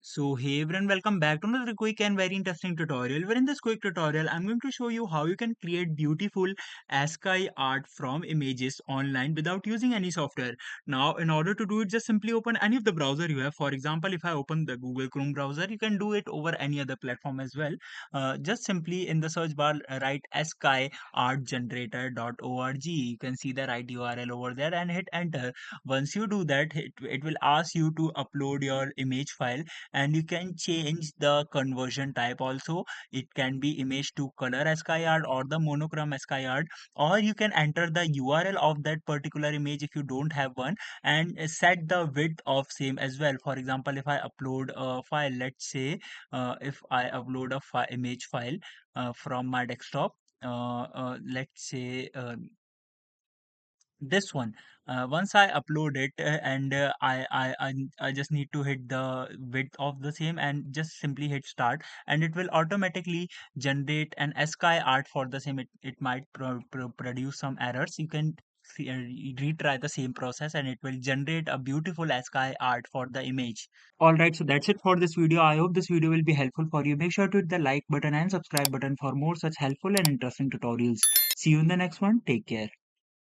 So hey everyone, welcome back to another quick and very interesting tutorial. Where in this quick tutorial, I'm going to show you how you can create beautiful ASCII art from images online without using any software. Now, in order to do it, just simply open any of the browser you have. For example, if I open the Google Chrome browser, you can do it over any other platform as well. Just simply in the search bar, write asciiartgenerator.org. You can see the right URL over there and hit enter. Once you do that, it will ask you to upload your image file, and you can change the conversion type also. It can be image to color ASCII art or the monochrome ASCII art, or you can enter the URL of that particular image if you don't have one, and set the width of same as well. For example, if I upload a file, let's say if I upload a image file from my desktop, let's say this one. Once I upload it, and I just need to hit the width of the same and just simply hit start, and it will automatically generate an ASCII art for the same. It might produce some errors. You can retry the same process and it will generate a beautiful ASCII art for the image. Alright, so that's it for this video. I hope this video will be helpful for you. Make sure to hit the like button and subscribe button for more such helpful and interesting tutorials. See you in the next one. Take care.